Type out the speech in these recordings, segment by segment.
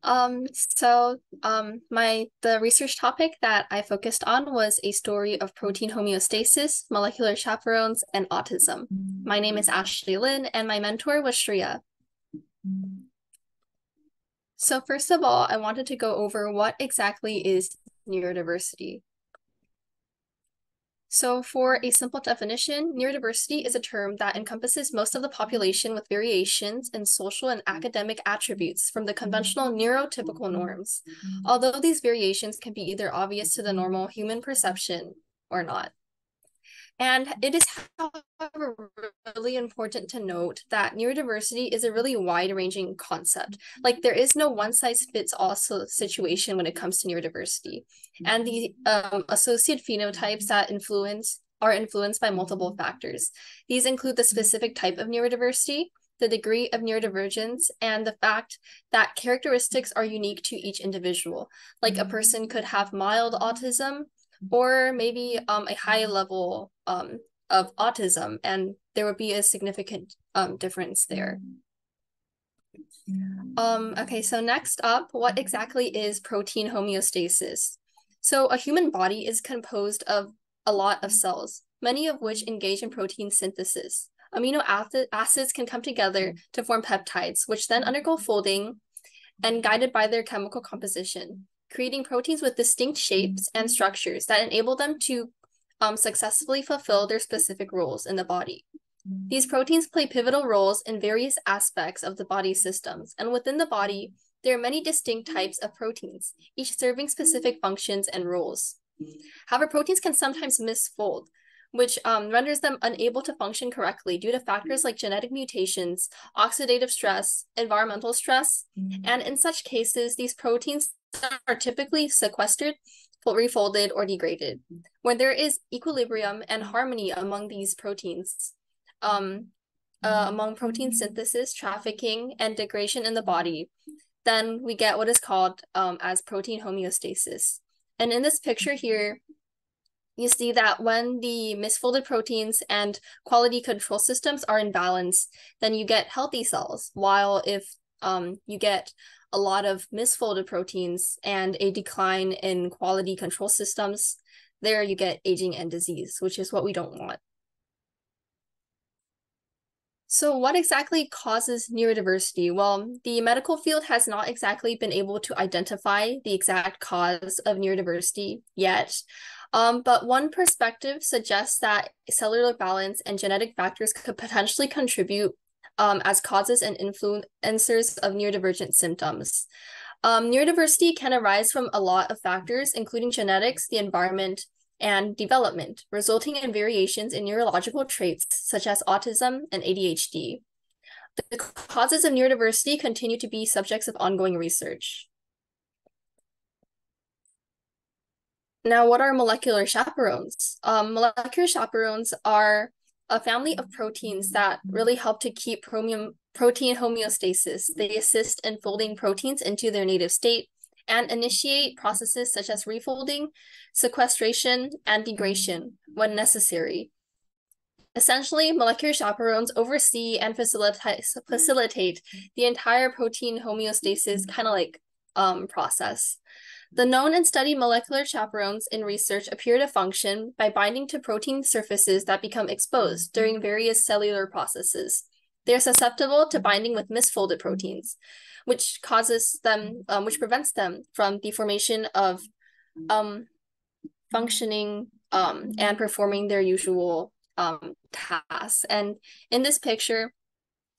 The research topic that I focused on was a story of protein homeostasis, molecular chaperones, and autism. My name is Ashley Lin, and my mentor was Shreya. So first of all, I wanted to go over what exactly is neurodiversity. So for a simple definition, neurodiversity is a term that encompasses most of the population with variations in social and academic attributes from the conventional neurotypical norms, although these variations can be either obvious to the normal human perception or not. And it is, however, really important to note that neurodiversity is a really wide-ranging concept. Like there is no one-size-fits-all situation when it comes to neurodiversity. And the associated phenotypes that are influenced by multiple factors. These include the specific type of neurodiversity, the degree of neurodivergence, and the fact that characteristics are unique to each individual. Like a person could have mild autism, or maybe a high level of autism, and there would be a significant difference there. Okay, so next up, what exactly is protein homeostasis? So a human body is composed of a lot of cells, many of which engage in protein synthesis. Amino acids can come together to form peptides, which then undergo folding and guided by their chemical composition, creating proteins with distinct shapes and structures that enable them to successfully fulfill their specific roles in the body. These proteins play pivotal roles in various aspects of the body systems, and within the body, there are many distinct types of proteins, each serving specific functions and roles. However, proteins can sometimes misfold, which renders them unable to function correctly due to factors like genetic mutations, oxidative stress, environmental stress, and in such cases, these proteins are typically sequestered, refolded, or degraded. When there is equilibrium and harmony among these proteins, among protein synthesis, trafficking, and degradation in the body, then we get what is called as protein homeostasis. And in this picture here, you see that when the misfolded proteins and quality control systems are in balance, then you get healthy cells, while if you get a lot of misfolded proteins and a decline in quality control systems, there you get aging and disease, which is what we don't want. So what exactly causes neurodiversity? Well, the medical field has not exactly been able to identify the exact cause of neurodiversity yet. But one perspective suggests that cellular balance and genetic factors could potentially contribute as causes and influencers of neurodivergent symptoms. Neurodiversity can arise from a lot of factors, including genetics, the environment, and development, resulting in variations in neurological traits such as autism and ADHD. The causes of neurodiversity continue to be subjects of ongoing research. Now, what are molecular chaperones? Molecular chaperones are a family of proteins that really help to keep protein homeostasis. They assist in folding proteins into their native state and initiate processes such as refolding, sequestration, and degradation when necessary. Essentially, molecular chaperones oversee and facilitate the entire protein homeostasis kind of like process. The known and studied molecular chaperones in research appear to function by binding to protein surfaces that become exposed during various cellular processes. They're susceptible to binding with misfolded proteins, which prevents them from deformation of functioning and performing their usual tasks. And in this picture,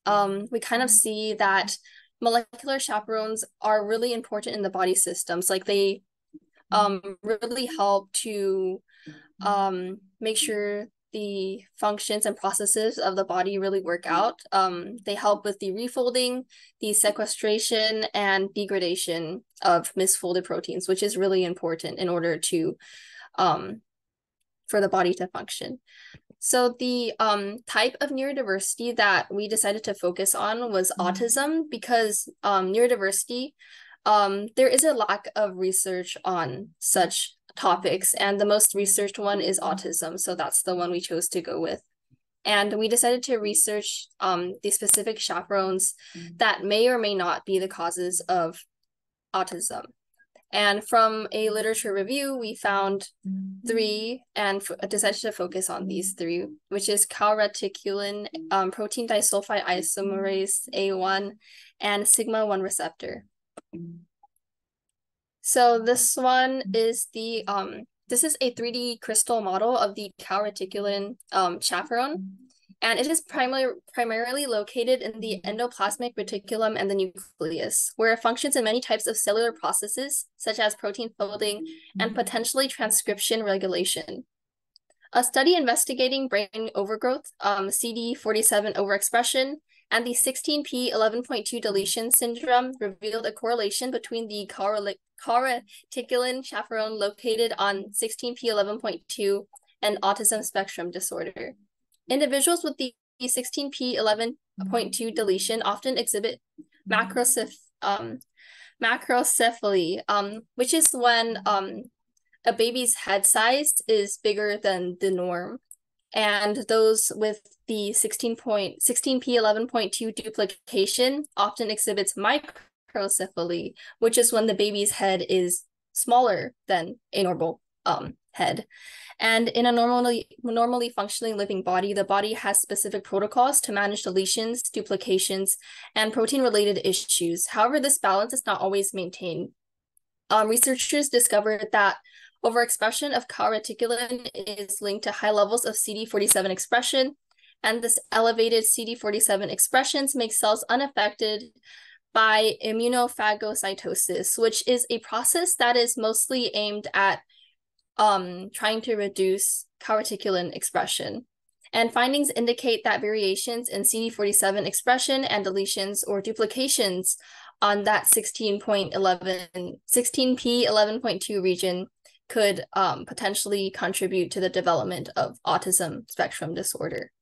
we kind of see that molecular chaperones are really important in the body systems. Like they really help to make sure the functions and processes of the body really work out. They help with the refolding, the sequestration, and degradation of misfolded proteins, which is really important in order to for the body to function. So the type of neurodiversity that we decided to focus on was autism because neurodiversity, there is a lack of research on such topics, and the most researched one is autism, so that's the one we chose to go with. And we decided to research the specific chaperones that may or may not be the causes of autism. And from a literature review, we found three and decided to focus on these three, which is calreticulin, protein disulfide isomerase A1, and sigma-1 receptor. So this one is this is a 3D crystal model of the calreticulin chaperone, and it is primarily located in the endoplasmic reticulum and the nucleus, where it functions in many types of cellular processes, such as protein folding and potentially transcription regulation. A study investigating brain overgrowth, CD47 overexpression, and the 16p11.2 deletion syndrome revealed a correlation between the calreticulin chaperone located on 16p11.2 and autism spectrum disorder. Individuals with the 16p11.2 deletion often exhibit macrocephaly, which is when a baby's head size is bigger than the norm. And those with the 16p11.2 duplication often exhibits microcephaly, which is when the baby's head is smaller than a normal head. And in a normally functioning living body, the body has specific protocols to manage deletions, duplications, and protein-related issues. However, this balance is not always maintained. Researchers discovered that overexpression of calreticulin is linked to high levels of CD47 expression, and this elevated CD47 expressions make cells unaffected by immunophagocytosis, which is a process that is mostly aimed at trying to reduce calreticulin expression. And findings indicate that variations in CD47 expression and deletions or duplications on that 16p11.2 region could potentially contribute to the development of autism spectrum disorder.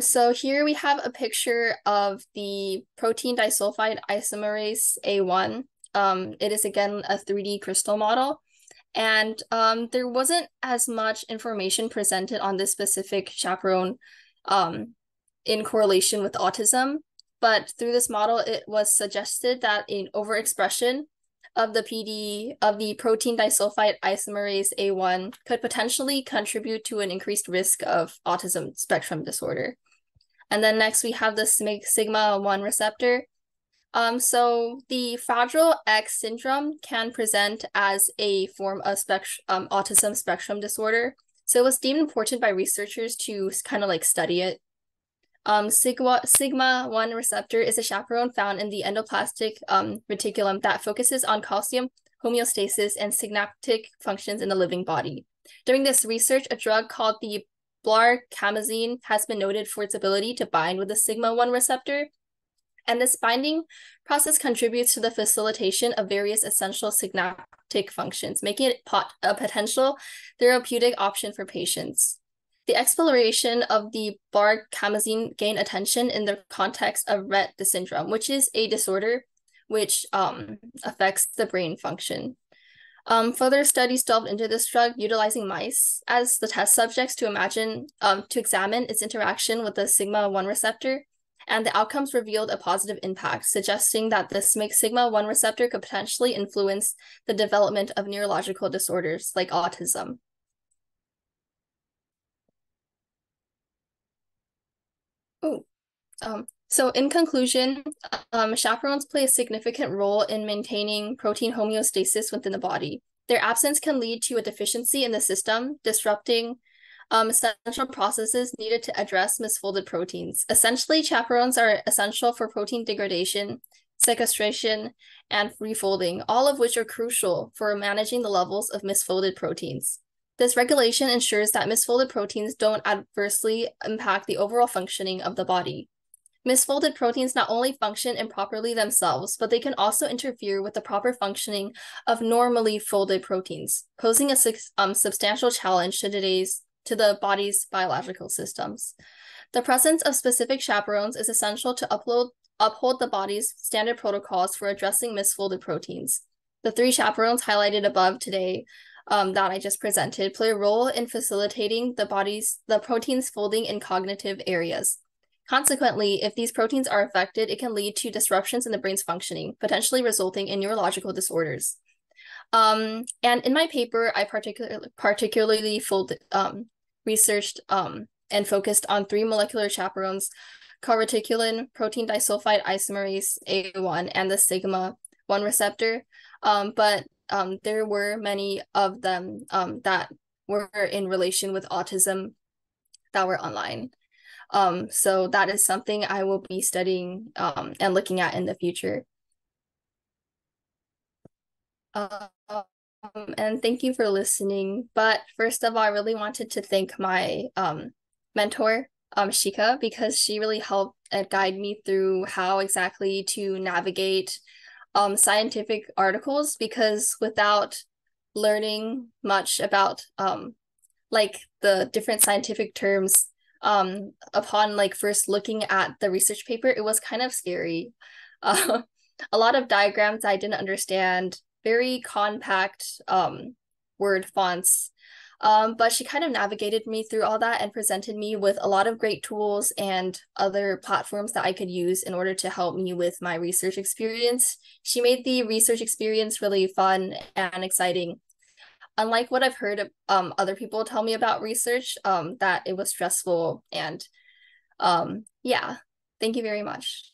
So here we have a picture of the protein disulfide isomerase A1. It is again a 3D crystal model, and there wasn't as much information presented on this specific chaperone in correlation with autism, but through this model, it was suggested that an overexpression of the protein disulfide isomerase A1 could potentially contribute to an increased risk of autism spectrum disorder. And then next we have the sigma-1 receptor. So the Fragile X syndrome can present as a form of autism spectrum disorder. So it was deemed important by researchers to kind of like study it. Sigma-1 receptor is a chaperone found in the endoplasmic reticulum that focuses on calcium homeostasis and synaptic functions in the living body. During this research, a drug called the blarcamesine has been noted for its ability to bind with the sigma-1 receptor, and this binding process contributes to the facilitation of various essential synaptic functions, making it a potential therapeutic option for patients. The exploration of the blarcamesine gained attention in the context of Rett syndrome, which is a disorder which affects the brain function. Further studies delved into this drug, utilizing mice as the test subjects to examine its interaction with the sigma-1 receptor, and the outcomes revealed a positive impact, suggesting that the sigma-1 receptor could potentially influence the development of neurological disorders like autism. So in conclusion, chaperones play a significant role in maintaining protein homeostasis within the body. Their absence can lead to a deficiency in the system, disrupting essential processes needed to address misfolded proteins. Essentially, chaperones are essential for protein degradation, sequestration, and refolding, all of which are crucial for managing the levels of misfolded proteins. This regulation ensures that misfolded proteins don't adversely impact the overall functioning of the body. Misfolded proteins not only function improperly themselves, but they can also interfere with the proper functioning of normally folded proteins, posing a substantial challenge to the body's biological systems. The presence of specific chaperones is essential to uphold the body's standard protocols for addressing misfolded proteins. The three chaperones highlighted above today that I just presented play a role in facilitating the protein's folding in cognitive areas. Consequently, if these proteins are affected, it can lead to disruptions in the brain's functioning, potentially resulting in neurological disorders. And in my paper, I particularly researched and focused on 3 molecular chaperones, calreticulin, protein disulfide isomerase A1, and the sigma-1 receptor. But there were many of them that were in relation with autism that were online. So that is something I will be studying and looking at in the future. And thank you for listening. But first of all, I really wanted to thank my mentor, Shika, because she really helped and guide me through how exactly to navigate scientific articles, because without learning much about like the different scientific terms upon like first looking at the research paper, it was kind of scary. Uh, a lot of diagrams I didn't understand, very compact word fonts. But she kind of navigated me through all that and presented me with a lot of great tools and other platforms that I could use in order to help me with my research experience. She made the research experience really fun and exciting. Unlike what I've heard of other people tell me about research, that it was stressful and yeah, thank you very much.